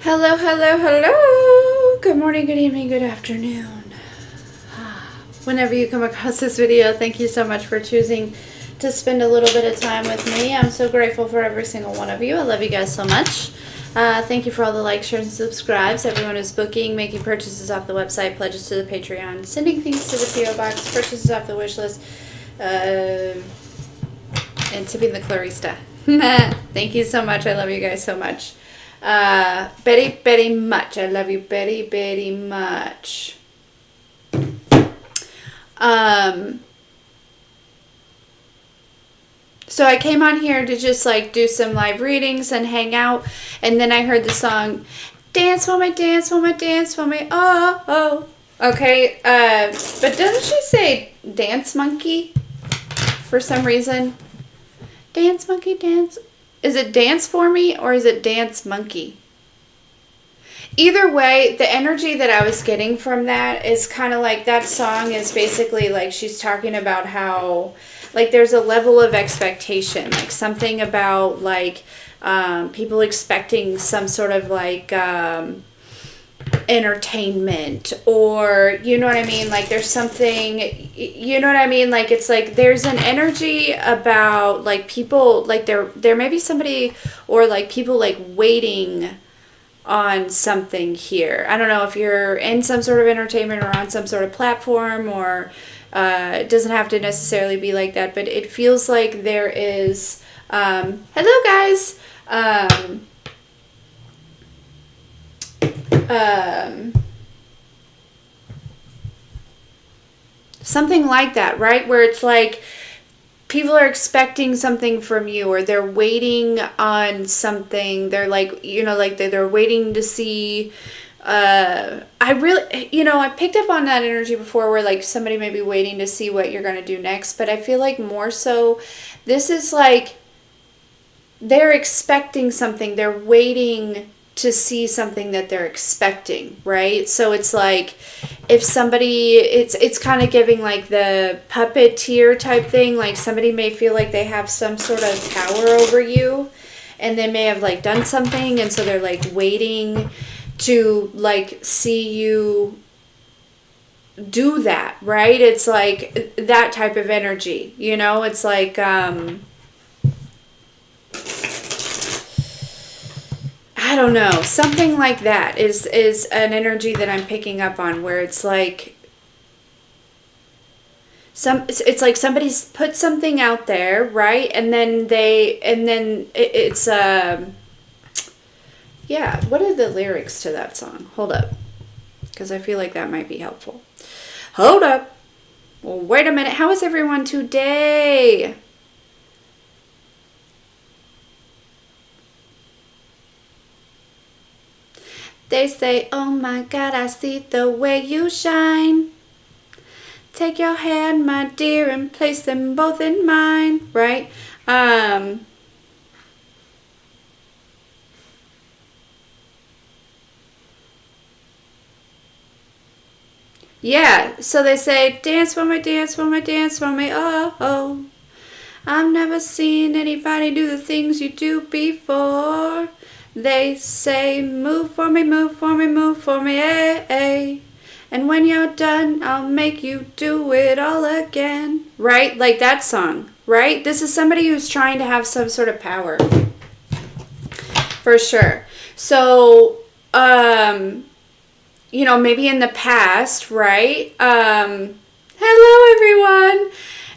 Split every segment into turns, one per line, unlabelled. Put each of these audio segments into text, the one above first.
Hello, hello, hello. Good morning, good evening, good afternoon. Whenever you come across this video, thank you so much for choosing to spend a little bit of time with me. I'm so grateful for every single one of you. I love you guys so much. Thank you for all the likes, shares, and subscribes. Everyone who's booking, making purchases off the website, pledges to the Patreon, sending things to the PO box, purchases off the wish list, and tipping the Clarista. Thank you so much. I love you guys so much. Very, very much. I love you very, very much. So I came on here to just like do some live readings and hang out, and then I heard the song "Dance for me, dance for me, dance for me." Oh, oh. Okay. But doesn't she say "dance monkey" for some reason? Dance monkey, dance. Is it dance for me or is it dance monkey? Either way, the energy that I was getting from that is kind of like that song is basically like she's talking about how like there's a level of expectation, like something about like people expecting some sort of like entertainment, or you know what I mean, like there's something, you know what I mean, like it's like there's an energy about like people, like there may be somebody or like people like waiting on something here. I don't know if you're in some sort of entertainment or on some sort of platform, or it doesn't have to necessarily be like that, but it feels like there is hello guys, something like that, right? Where it's like people are expecting something from you, or they're waiting on something. They're like, you know, like they're waiting to see. I really, you know, I picked up on that energy before where like somebody may be waiting to see what you're going to do next. But I feel like more so this is like they're expecting something. They're waiting to see something that they're expecting, right? So it's like if somebody, it's kind of giving like the puppeteer type thing, like somebody may feel like they have some sort of power over you, and they may have like done something, and so they're like waiting to like see you do that, right? It's like that type of energy, you know? It's like I don't know, something like that is an energy that I'm picking up on, where it's like it's like somebody's put something out there, right? And then it's yeah, what are the lyrics to that song? Hold up, because I feel like that might be helpful. Hold up. Well, wait a minute. How is everyone today? They say, oh my God, I see the way you shine. Take your hand, my dear, and place them both in mine, right? Yeah, so they say, dance for me, dance for me, dance for me, oh, oh. I've never seen anybody do the things you do before. They say, move for me, move for me, move for me, eh, eh. And when you're done, I'll make you do it all again. Right? Like that song, right? This is somebody who's trying to have some sort of power. For sure. So, you know, maybe in the past, right? Hello, everyone.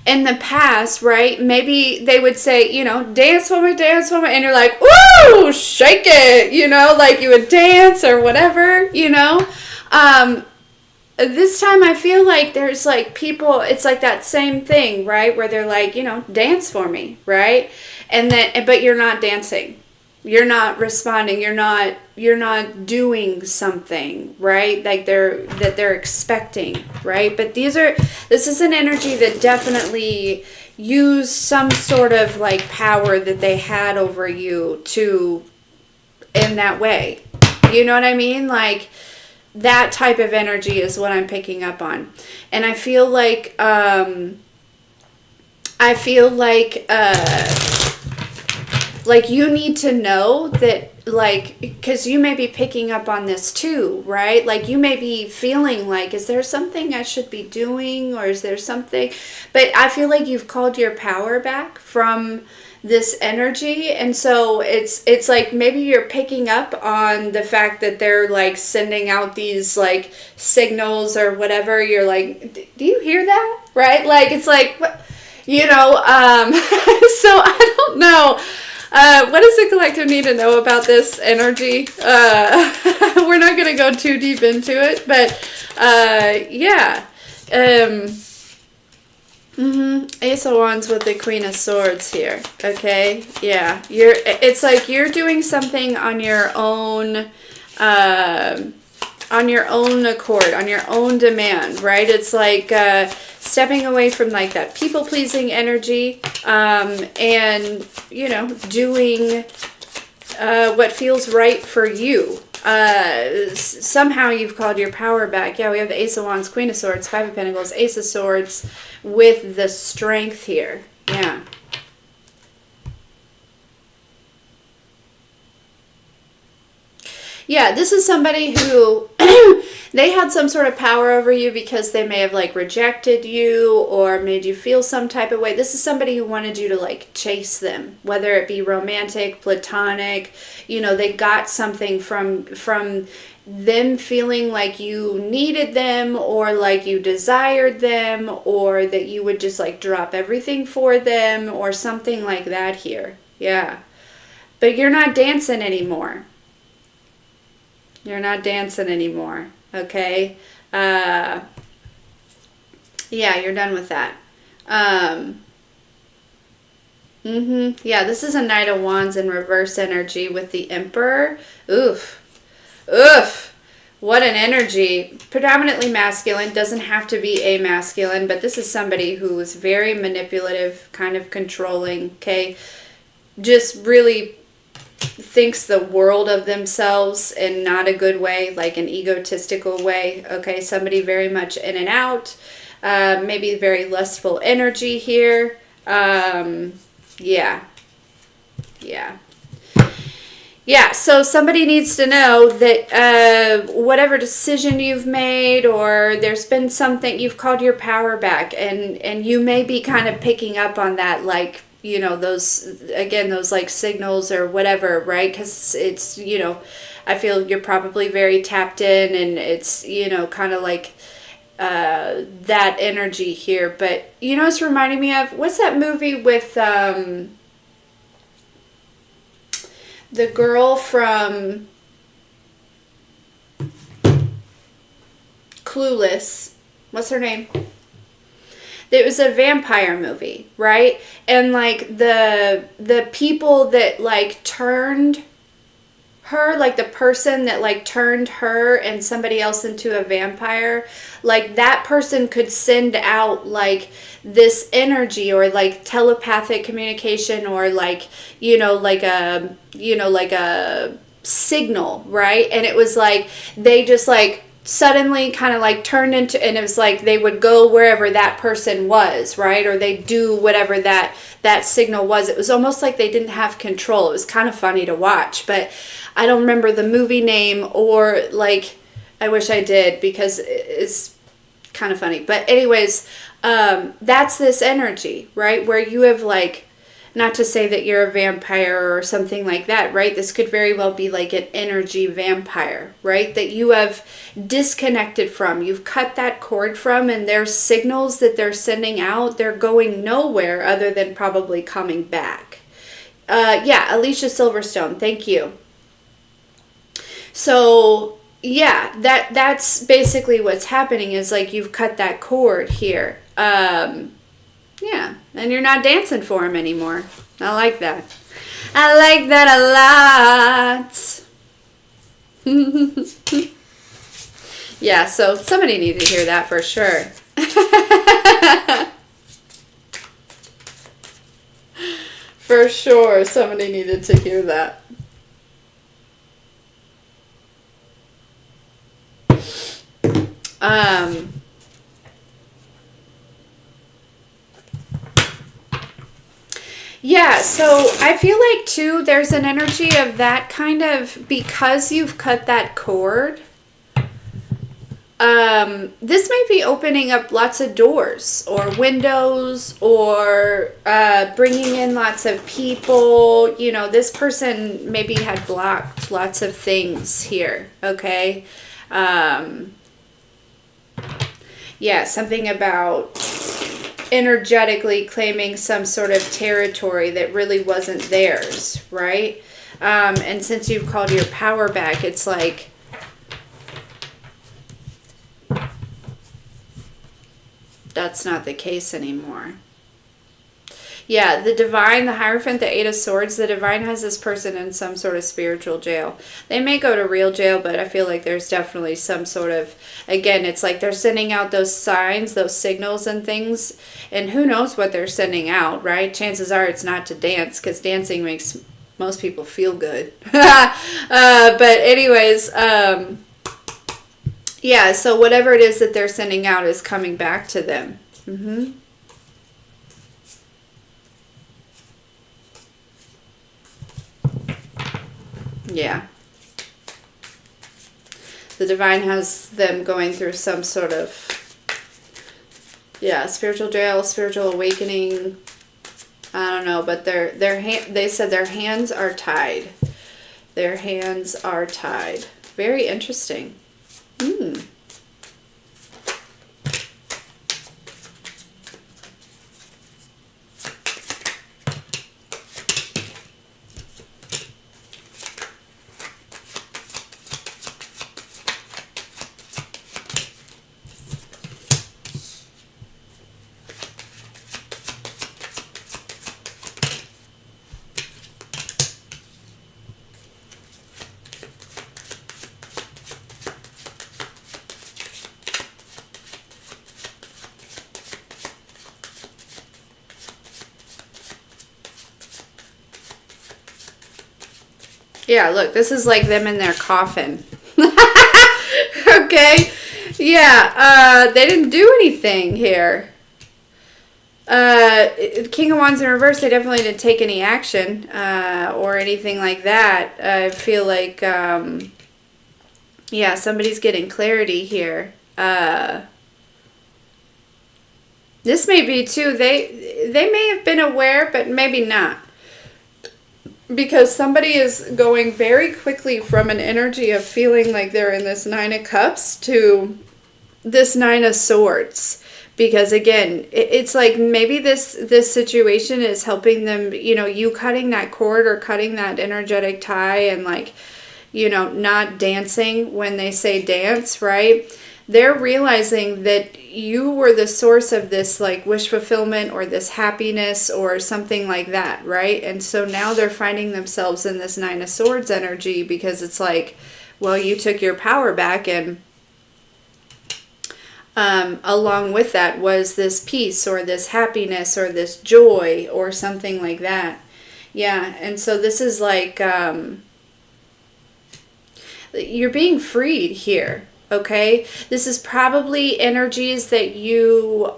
In the past, right, maybe they would say, you know, dance for me, and you're like, woo, shake it, you know, like you would dance or whatever, you know. This time I feel like there's like people, it's like that same thing, right, where they're like, you know, dance for me, right, and then, but you're not dancing. You're not responding. You're not doing something, right? Like they're expecting, right? But this is an energy that definitely used some sort of like power that they had over you to, in that way. You know what I mean? Like that type of energy is what I'm picking up on. And I feel like like you need to know that, like, because you may be picking up on this too, right? Like you may be feeling like, is there something I should be doing, or is there something? But I feel like you've called your power back from this energy, and so it's like maybe you're picking up on the fact that they're like sending out these like signals or whatever. You're like, do you hear that? Right? Like it's like, what, you know. So I don't know. What does the collective need to know about this energy? We're not going to go too deep into it, but yeah. Ace of Wands with the Queen of Swords here. Okay, yeah. It's like you're doing something on your own accord, on your own demand, right? It's like stepping away from like that people-pleasing energy, and, you know, doing what feels right for you. Somehow you've called your power back. Yeah, we have the Ace of Wands, Queen of Swords, Five of Pentacles, Ace of Swords with the Strength here. Yeah. Yeah, this is somebody who they had some sort of power over you because they may have like rejected you or made you feel some type of way. This is somebody who wanted you to like chase them, whether it be romantic, platonic. You know, they got something from them feeling like you needed them, or like you desired them, or that you would just like drop everything for them or something like that here. Yeah. But you're not dancing anymore. You're not dancing anymore, okay? Yeah, you're done with that. Yeah, this is a Knight of Wands in reverse energy with the Emperor. Oof. Oof. What an energy. Predominantly masculine. Doesn't have to be a masculine, but this is somebody who is very manipulative, kind of controlling, okay? Just really thinks the world of themselves in not a good way, like an egotistical way. Okay, somebody very much in and out, maybe very lustful energy here. Yeah. So somebody needs to know that whatever decision you've made, or there's been something, you've called your power back, and you may be kind of picking up on that, like, you know, those like signals or whatever, right? Because it's, you know, I feel you're probably very tapped in, and it's, you know, kind of like that energy here. But, you know, it's reminding me of, what's that movie with the girl from Clueless? What's her name? It was a vampire movie, right? And like the people that like turned her, like the person that like turned her and somebody else into a vampire, like that person could send out like this energy, or like telepathic communication, or like, you know, like a signal, right? And it was like they just like suddenly kind of like turned into, and it was like they would go wherever that person was, right? Or they do whatever that signal was. It was almost like they didn't have control. It was kind of funny to watch, but I don't remember the movie name, or like, I wish I did, because it's kind of funny. But anyways, that's this energy, right? Where you have like, not to say that you're a vampire or something like that, right? This could very well be like an energy vampire, right? That you have disconnected from. You've cut that cord from, and there's signals that they're sending out. They're going nowhere other than probably coming back. Yeah, Alicia Silverstone, thank you. So, yeah, that's basically what's happening, is like you've cut that cord here. Yeah, and you're not dancing for him anymore. I like that. I like that a lot. Yeah, so somebody needed to hear that for sure. For sure, somebody needed to hear that. Yeah, so I feel like too, there's an energy of that kind of, because you've cut that cord. This might be opening up lots of doors or windows or bringing in lots of people. You know, this person maybe had blocked lots of things here. Okay. Um, yeah, something about energetically claiming some sort of territory that really wasn't theirs, right? And since you've called your power back, it's like, that's not the case anymore. Yeah, the divine, the Hierophant, the Eight of Swords, the divine has this person in some sort of spiritual jail. They may go to real jail, but I feel like there's definitely some sort of, again, it's like they're sending out those signs, those signals and things, and who knows what they're sending out, right? Chances are it's not to dance, because dancing makes most people feel good. But anyways, yeah, so whatever it is that they're sending out is coming back to them. Mm-hmm. Yeah. The divine has them going through some sort of, yeah, spiritual jail, spiritual awakening. I don't know, but they said their hands are tied. Their hands are tied. Very interesting. Hmm. Yeah, look, this is like them in their coffin. Okay. Yeah, they didn't do anything here. King of Wands in reverse, they definitely didn't take any action or anything like that. I feel like, yeah, somebody's getting clarity here. This may be too, they may have been aware, but maybe not. Because somebody is going very quickly from an energy of feeling like they're in this Nine of Cups to this Nine of Swords. Because again, it's like maybe this situation is helping them, you know, you cutting that cord or cutting that energetic tie and like, you know, not dancing when they say dance, right? They're realizing that you were the source of this like wish fulfillment or this happiness or something like that, right? And so now they're finding themselves in this Nine of Swords energy because it's like, well, you took your power back, and along with that was this peace or this happiness or this joy or something like that. Yeah, and so this is like, you're being freed here. Okay, this is probably energies that you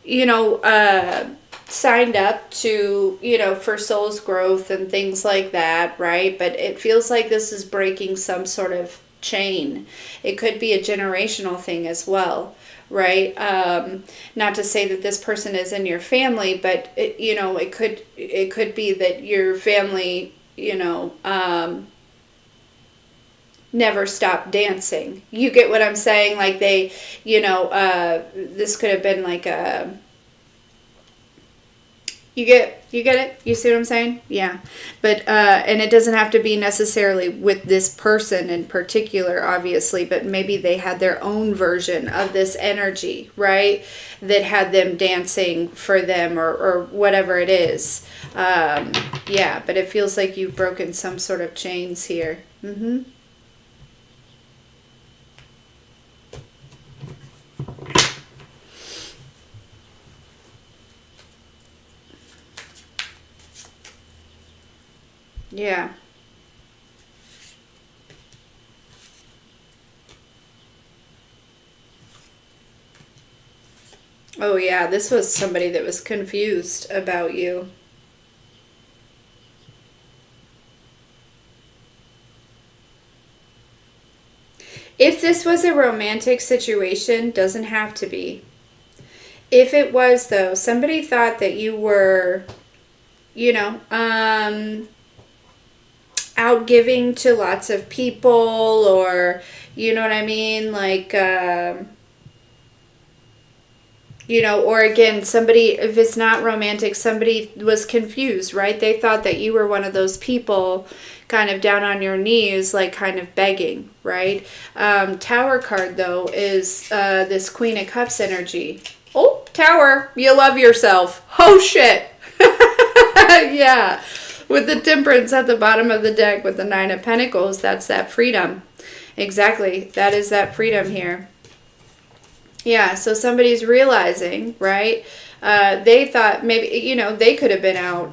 you know, signed up to, you know, for soul's growth and things like that, right? But it feels like this is breaking some sort of chain. It could be a generational thing as well, right? Not to say that this person is in your family, but it, you know, it could be that your family, you know, never stop dancing. You get what I'm saying? Like they, you know, this could have been like a, you get it? You see what I'm saying? Yeah. But and it doesn't have to be necessarily with this person in particular, obviously, but maybe they had their own version of this energy, right? That had them dancing for them or whatever it is. Yeah, but it feels like you've broken some sort of chains here. Mm-hmm. Yeah. Oh yeah, this was somebody that was confused about you. If this was a romantic situation, doesn't have to be. If it was, though, somebody thought that you were, you know, out giving to lots of people, or, you know what I mean? Like, you know, or again, somebody, if it's not romantic, somebody was confused, right? They thought that you were one of those people kind of down on your knees, like kind of begging, right? Tower card, though, is this Queen of Cups energy. Oh, Tower, you love yourself. Oh, shit. Yeah. With the Temperance at the bottom of the deck with the Nine of Pentacles, that's that freedom. Exactly. That is that freedom here. Yeah, so somebody's realizing, right? They thought maybe, you know, they could have been out,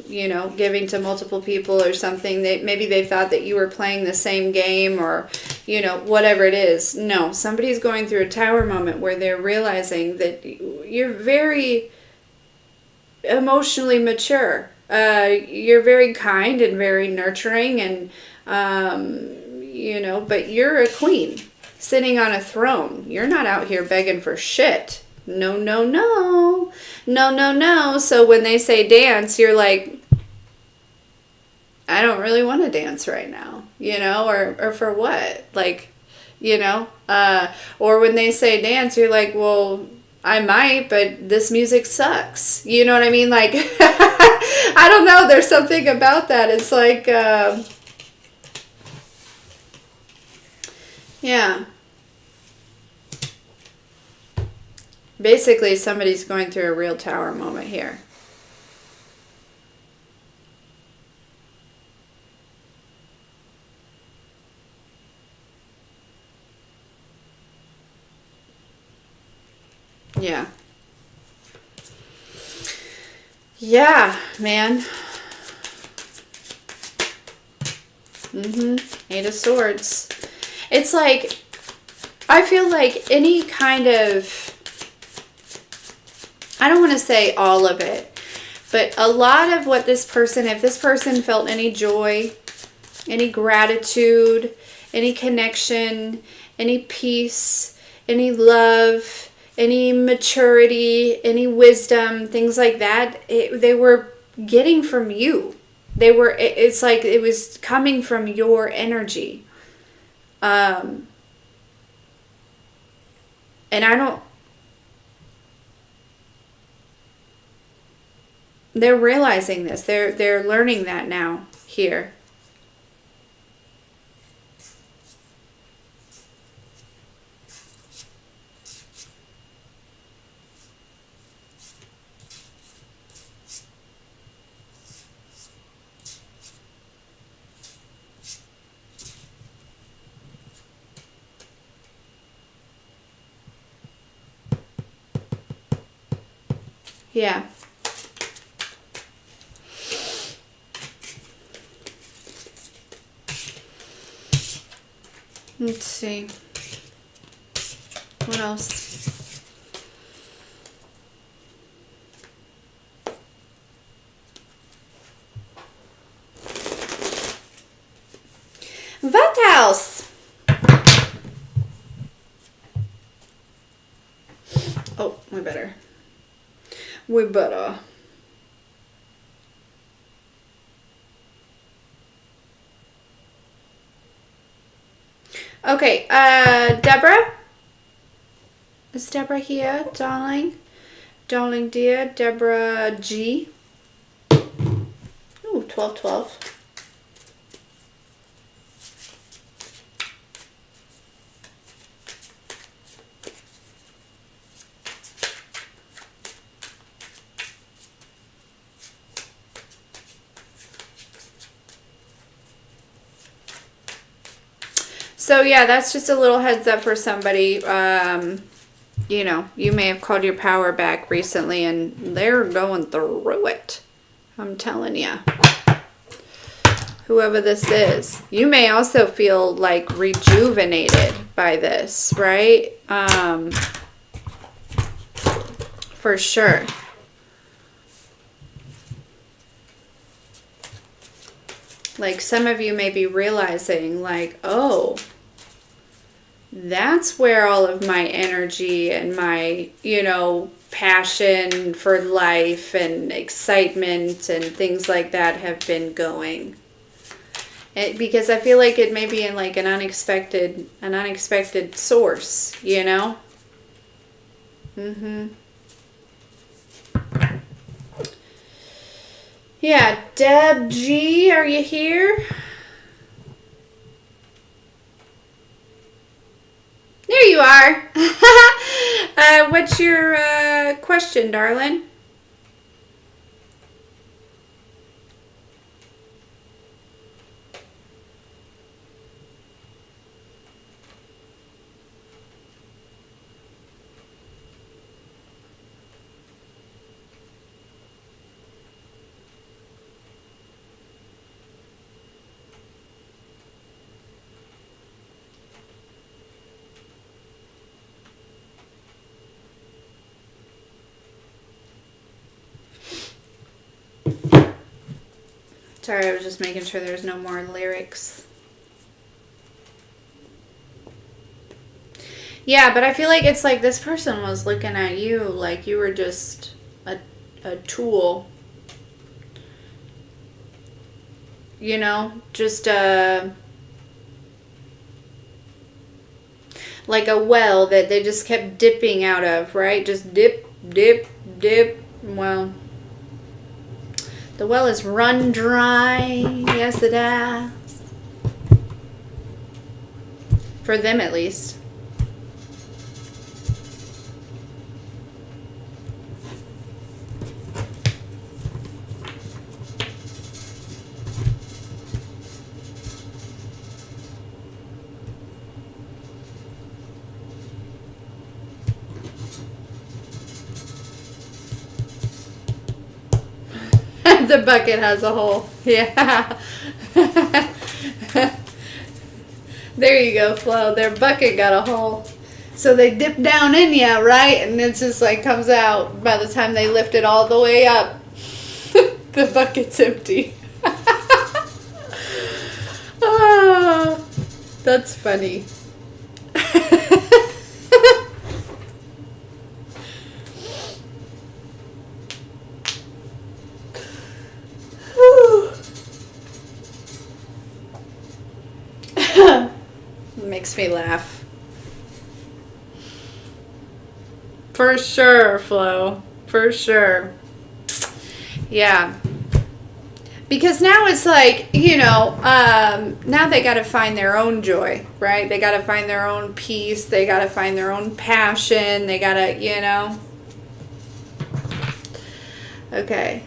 you know, giving to multiple people or something. Maybe they thought that you were playing the same game, or, you know, whatever it is. No, somebody's going through a Tower moment where they're realizing that you're very emotionally mature. You're very kind and very nurturing, and, you know, but you're a queen sitting on a throne. You're not out here begging for shit. No, no, no. No, no, no. So when they say dance, you're like, I don't really want to dance right now, you know, or for what? Like, you know, or when they say dance, you're like, well, I might, but this music sucks. You know what I mean? Like, I don't know. There's something about that. It's like, yeah. Basically, somebody's going through a real Tower moment here. Yeah. Yeah, man. Eight of Swords. It's like, I feel like any kind of, I don't want to say all of it, but a lot of what this person, if this person felt any joy, any gratitude, any connection, any peace, any love, any maturity, any wisdom, things like that, they were getting from you. It's like it was coming from your energy. And I don't, they're realizing this. They're learning that now here. Yeah. Let's see. What else? Vat house. Oh, we better. Okay, Deborah? Is Deborah here, darling? Darling dear, Deborah G. Ooh, 1212. So yeah, that's just a little heads up for somebody. You know, you may have called your power back recently and they're going through it. I'm telling you. Whoever this is. You may also feel like rejuvenated by this, right? for sure. Like some of you may be realizing like, oh, that's where all of my energy and my, you know, passion for life and excitement and things like that have been going. Because I feel like it may be in like an unexpected source, you know? Yeah, Deb G, are you here? There you are. What's your question, darling? Sorry, I was just making sure there's no more lyrics. Yeah, but I feel like it's like this person was looking at you like you were just a tool. You know, just like a well that they just kept dipping out of, right? Just dip, dip, dip. Well, the well is run dry. Yes, it has. For them, at least. The bucket has a hole. Yeah. There you go, Flo. Their bucket got a hole. So they dip down in ya, right? And it just like comes out by the time they lift it all the way up. The bucket's empty. Oh, that's funny. Makes me laugh. For sure, Flo. For sure. Yeah. Because now it's like, you know, now they got to find their own joy, right? They got to find their own peace. They got to find their own passion. They got to, you know. Okay.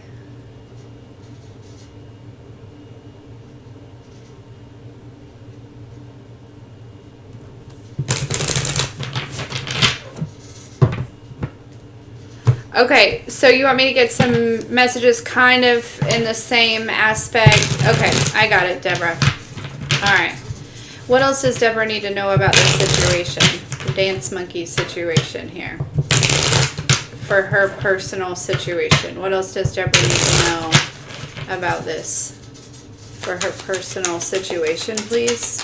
Okay, so you want me to get some messages kind of in the same aspect? Okay, I got it, Deborah. All right. What else does Deborah need to know about this situation? The dance monkey situation here. For her personal situation. What else does Deborah need to know about this? For her personal situation, please.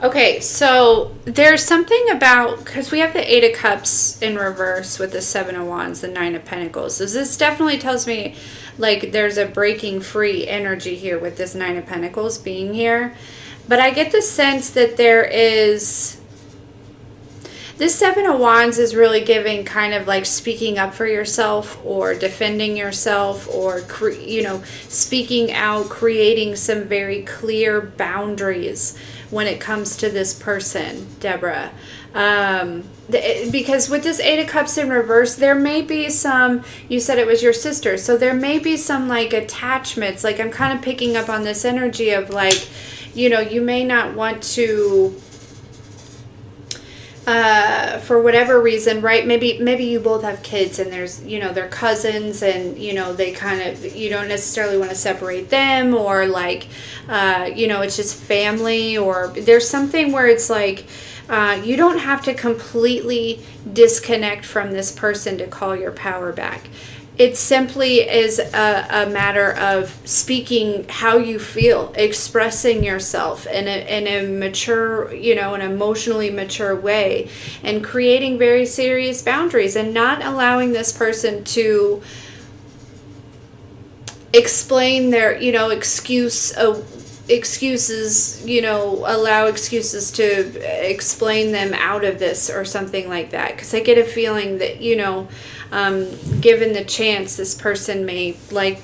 Okay, so there's something about, because we have the Eight of Cups in reverse with the Seven of Wands, the Nine of Pentacles. So this definitely tells me like there's a breaking free energy here with this Nine of Pentacles being here. But I get the sense that there is This Seven of Wands is really giving kind of like speaking up for yourself or defending yourself or, speaking out, creating some very clear boundaries when it comes to this person, Deborah. Because with this Eight of Cups in reverse, there may be some, you said it was your sister, so there may be some like attachments. Like I'm kind of picking up on this energy of like, you may not want to, for whatever reason, right? Maybe you both have kids and there's, they're cousins and, they kind of, you don't necessarily want to separate them or like, it's just family, or there's something where it's like, you don't have to completely disconnect from this person to call your power back. It simply is a matter of speaking how you feel, expressing yourself in a mature, an emotionally mature way, and creating very serious boundaries and not allowing this person to explain their, excuses, allow excuses to explain them out of this or something like that. Because I get a feeling that, given the chance, this person may, like,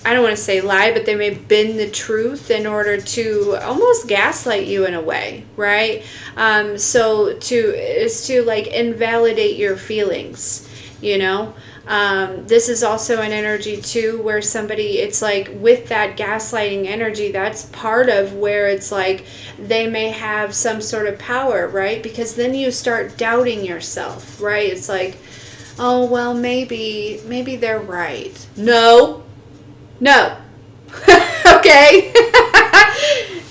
I don't want to say lie, but they may bend the truth in order to almost gaslight you in a way, right? So to like invalidate your feelings, This is also an energy too where somebody, it's like with that gaslighting energy, that's part of where it's like they may have some sort of power, right? Because then you start doubting yourself, right? It's like, oh, well, maybe they're right. No. Okay.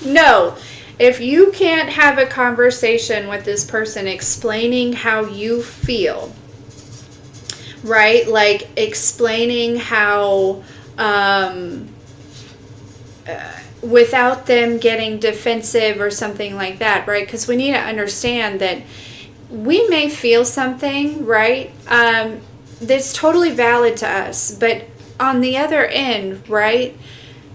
No. If you can't have a conversation with this person explaining how you feel, right? Like explaining how, without them getting defensive or something like that, right? Because we need to understand that we may feel something, right? That's totally valid to us, but on the other end, right?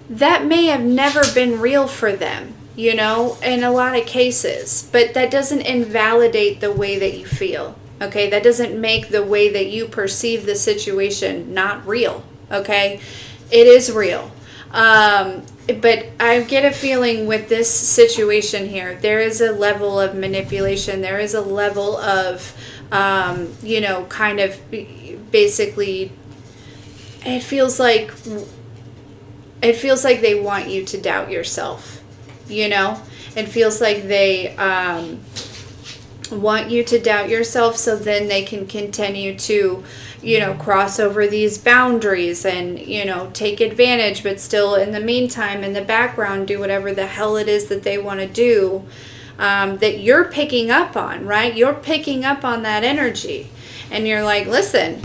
That may have never been real for them, in a lot of cases, but that doesn't invalidate the way that you feel. Okay, that doesn't make the way that you perceive the situation not real. Okay, it is real. But I get a feeling with this situation here, there is a level of manipulation. There is a level of, kind of basically, it feels like they want you to doubt yourself. It feels like they, want you to doubt yourself so then they can continue to cross over these boundaries and take advantage, but still in the meantime in the background do whatever the hell it is that they want to do, that you're picking up on, right? You're picking up on that energy and you're like, listen,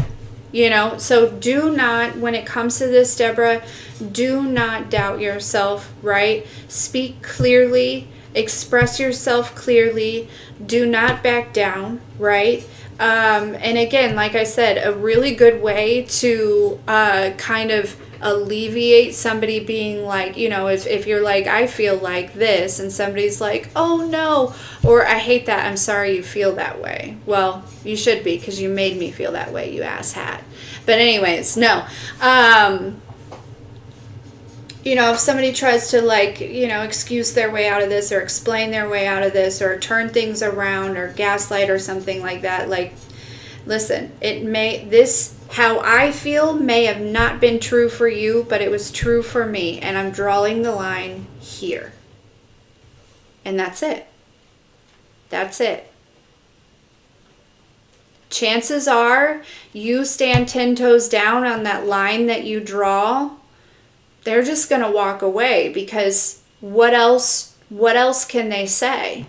so do not, when it comes to this, Deborah, do not doubt yourself, right? Speak clearly, express yourself clearly, do not back down, right? And again, like I said, a really good way to kind of alleviate somebody being like, if you're like, I feel like this, and somebody's like, oh no, or I hate that, I'm sorry you feel that way. Well, you should be, because you made me feel that way, you asshat. But anyways, no. If somebody tries to excuse their way out of this or explain their way out of this or turn things around or gaslight or something like that, listen, how I feel may have not been true for you, but it was true for me, and I'm drawing the line here. And that's it. That's it. Chances are you stand 10 toes down on that line that you draw, they're just going to walk away, because what else can they say?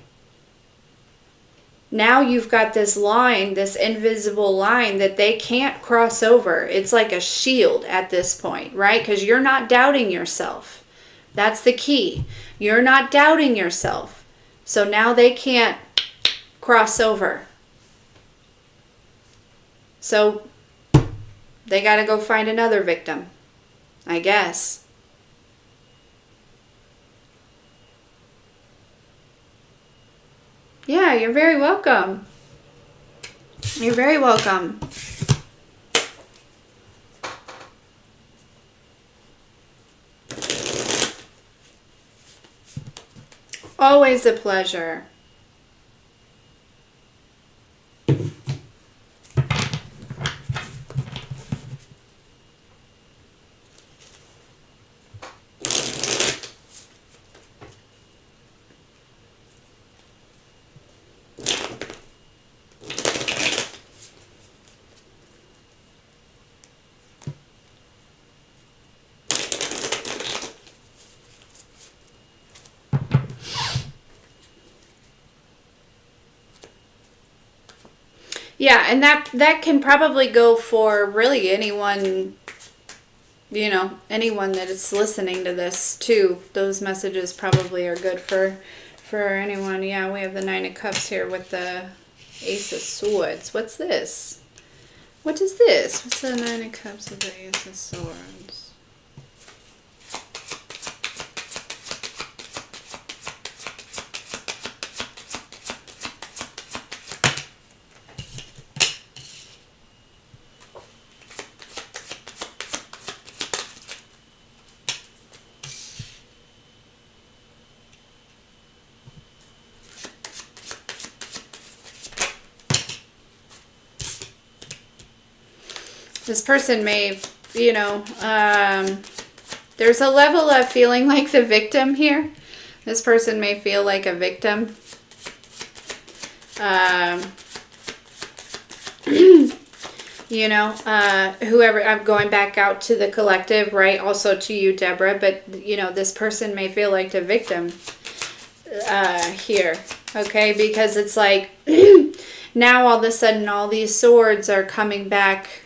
Now you've got this line, this invisible line that they can't cross over. It's like a shield at this point, right? Because you're not doubting yourself. That's the key. You're not doubting yourself. So now they can't cross over. So they got to go find another victim, I guess. Yeah, you're very welcome. You're very welcome. Always a pleasure. Yeah, and that can probably go for really anyone, you know, anyone that is listening to this too. Those messages probably are good for anyone. Yeah, we have the Nine of Cups here with the Ace of Swords. What's this? What is this? What's the Nine of Cups with the Ace of Swords? This person may, you know, there's a level of feeling like the victim here. This person may feel like a victim. You know, whoever, I'm going back out to the collective, right? Also to you, Deborah, but, you know, this person may feel like the victim here, okay? Because it's like, now all of a sudden all these swords are coming back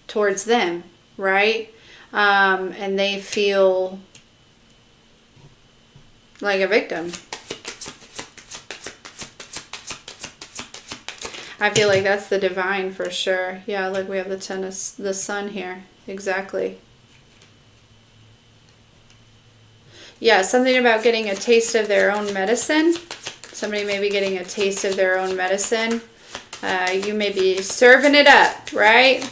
towards them, right? And they feel like a victim. I feel like that's the divine for sure. Yeah, look, we have the Ten of the Sun here. Exactly. Yeah, something about getting a taste of their own medicine. Somebody may be getting a taste of their own medicine. You may be serving it up, right?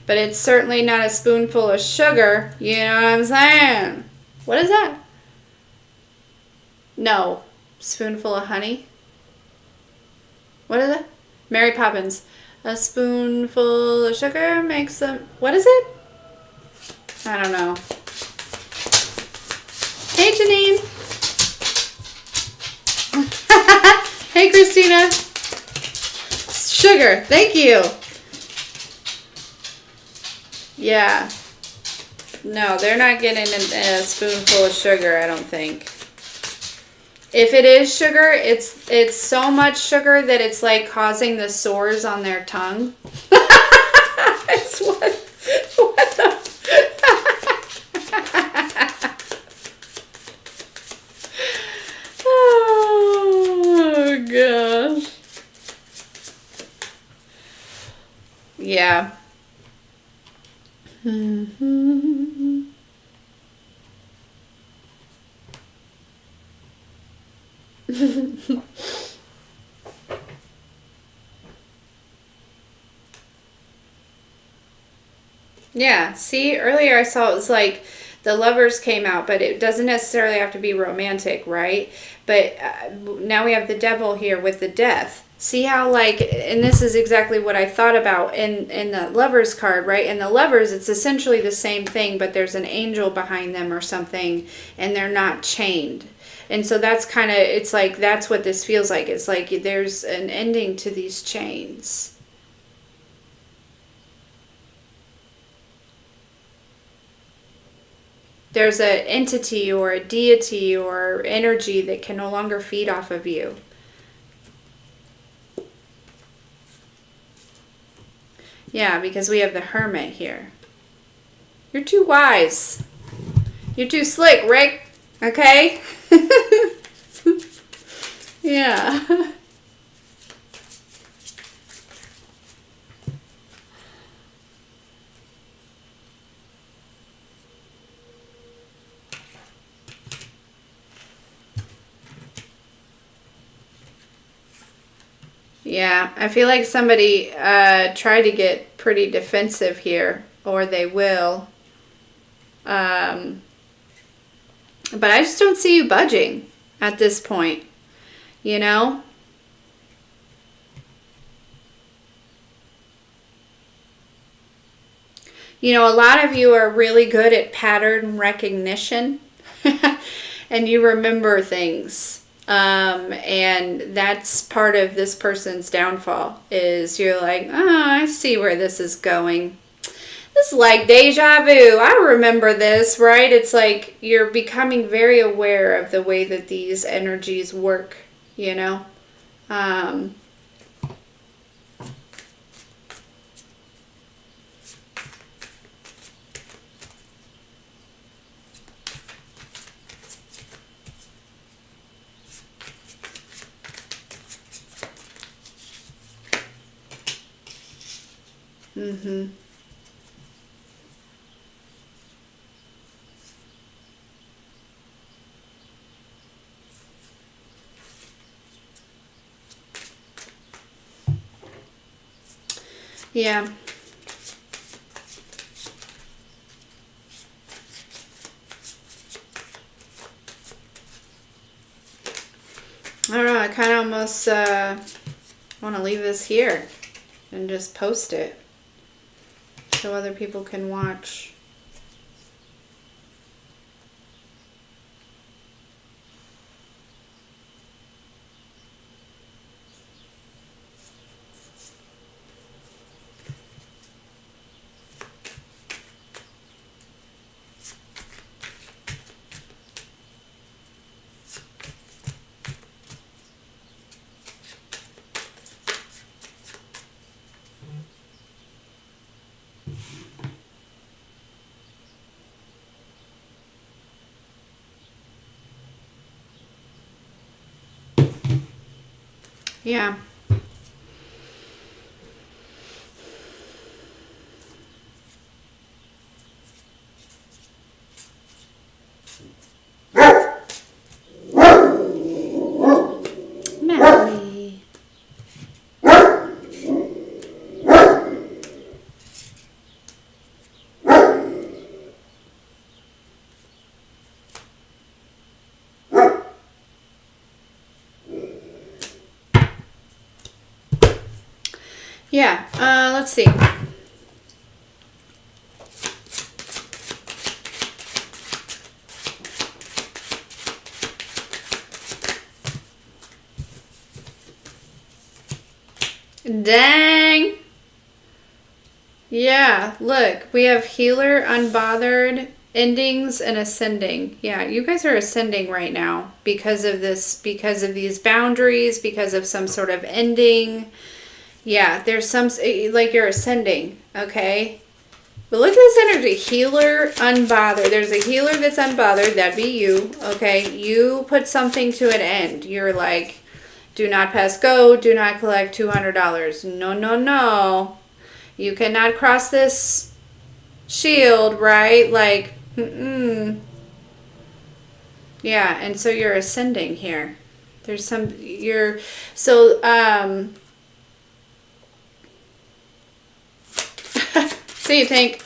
But it's certainly not a spoonful of sugar. You know what I'm saying? What is that? No. Spoonful of honey? What is it? Mary Poppins. A spoonful of sugar makes them... What is it? I don't know. Hey, Janine. Hey, Christina. Sugar. Thank you. Yeah. No, they're not getting a spoonful of sugar, I don't think. If it is sugar, it's so much sugar that it's like causing the sores on their tongue. It's what the... Oh, gosh. Yeah. Yeah, see, earlier I saw it was like the Lovers came out, but it doesn't necessarily have to be romantic, right? But now we have the Devil here with the Death. See how, like, and this is exactly what I thought about in the Lovers card, right? In the Lovers, it's essentially the same thing, but there's an angel behind them or something, and they're not chained. And so that's kind of, it's like, that's what this feels like. It's like there's an ending to these chains. There's an entity or a deity or energy that can no longer feed off of you. Yeah, because we have the Hermit here. You're too wise. You're too slick, Rick. Okay? Yeah. Yeah, I feel like somebody tried to get pretty defensive here, or they will. Um, but I just don't see you budging at this point, you know? You know, a lot of you are really good at pattern recognition and you remember things. And that's part of this person's downfall is you're like, oh, I see where this is going. This is like deja vu. I remember this, right? It's like you're becoming very aware of the way that these energies work, you know? Um, mm-hmm. Yeah. I don't know. I kind of almost want to leave this here and just post it so other people can watch. Yeah. Maui. Yeah. Let's see. Dang. Yeah, look, we have healer, unbothered, endings, and ascending. Yeah, you guys are ascending right now because of this, because of these boundaries, because of some sort of ending. Yeah, there's some, like you're ascending, okay? But look at this energy, healer, unbothered. There's a healer that's unbothered, that'd be you, okay? You put something to an end. You're like, do not pass go, do not collect $200. No, no, no. You cannot cross this shield, right? Like, yeah, and so you're ascending here. There's some, you're, so, so you think,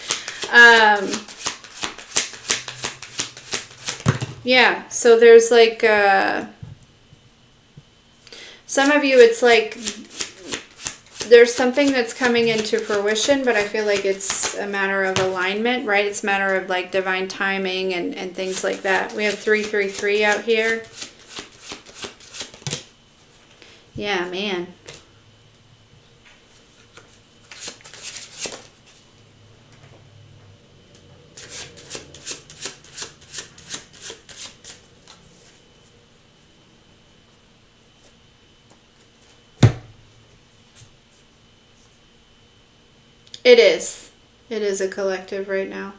yeah, so there's like, some of you, it's like, there's something that's coming into fruition, but I feel like it's a matter of alignment, right? It's a matter of like divine timing and things like that. We have 333 out here. Yeah, man. It is. It is a collective right now.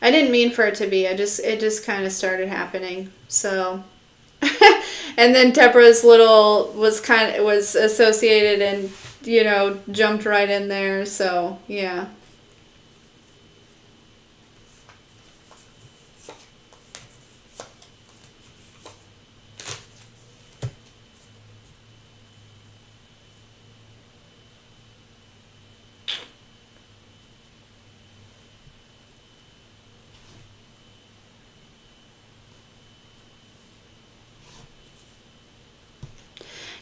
I didn't mean for it to be. It just kind of started happening. So, and then Deborah's little was associated and jumped right in there. So yeah.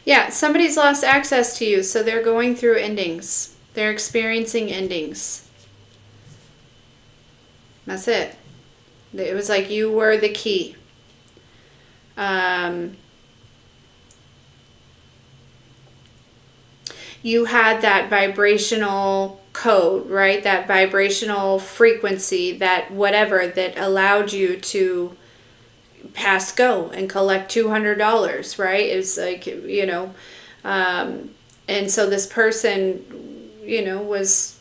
Yeah, somebody's lost access to you, so they're going through endings. They're experiencing endings. That's it. It was like you were the key. You had that vibrational code, right? That vibrational frequency, that whatever that allowed you to pass go and collect $200, right? It's like, and so this person, was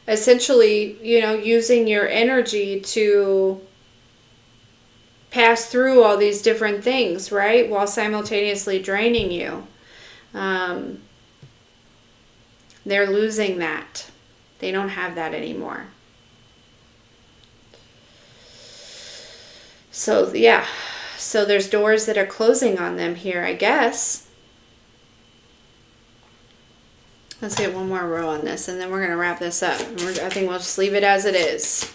essentially, using your energy to pass through all these different things, right? While simultaneously draining you. They're losing that. They don't have that anymore. So, yeah. So there's doors that are closing on them here, I guess. Let's get one more row on this, and then we're going to wrap this up. I think we'll just leave it as it is.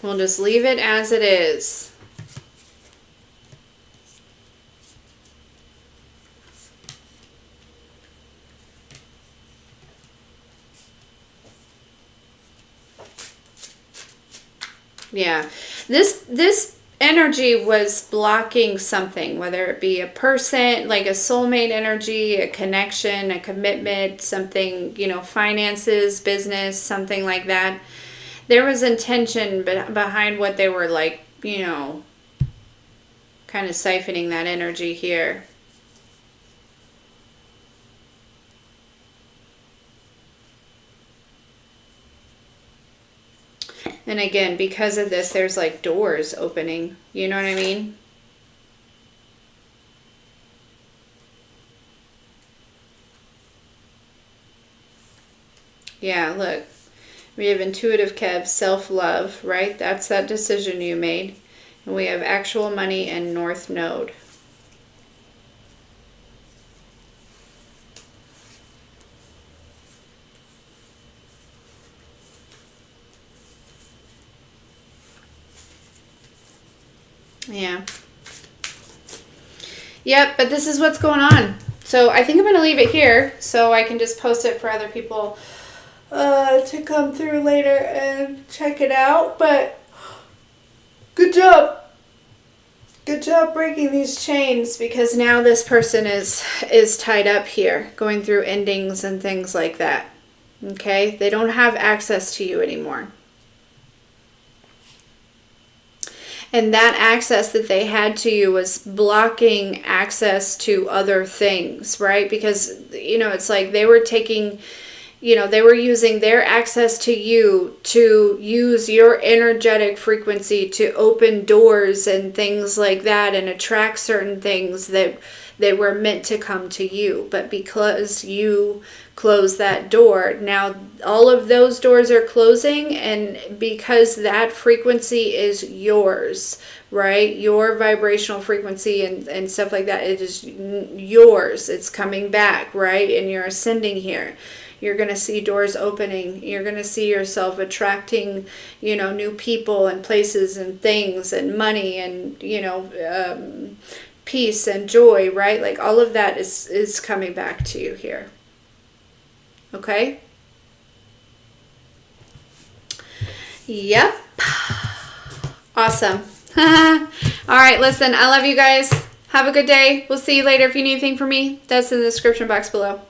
We'll just leave it as it is. Yeah, this energy was blocking something, whether it be a person, like a soulmate energy, a connection, a commitment, something, finances, business, something like that. There was intention behind what they were like, kind of siphoning that energy here. And again, because of this, there's like doors opening. You know what I mean? Yeah, look. We have intuitive Kev, self-love, right? That's that decision you made. And we have actual money and North Node. Yeah. Yep, but this is what's going on. So I think I'm going to leave it here so I can just post it for other people to come through later and check it out. But good job. Good job breaking these chains, because now this person is tied up here, going through endings and things like that. Okay? They don't have access to you anymore. And that access that they had to you was blocking access to other things, right? Because, it's like they were taking, they were using their access to you to use your energetic frequency to open doors and things like that and attract certain things that were meant to come to you. But because you close that door, now all of those doors are closing, and because that frequency is yours, right? Your vibrational frequency and stuff like that, it is yours. It's coming back, right? And you're ascending here. You're going to see doors opening. You're going to see yourself attracting, new people and places and things and money and, peace and joy, right? Like all of that is coming back to you here. Okay? Yep. Awesome. All right, listen, I love you guys. Have a good day. We'll see you later. If you need anything from me, that's in the description box below.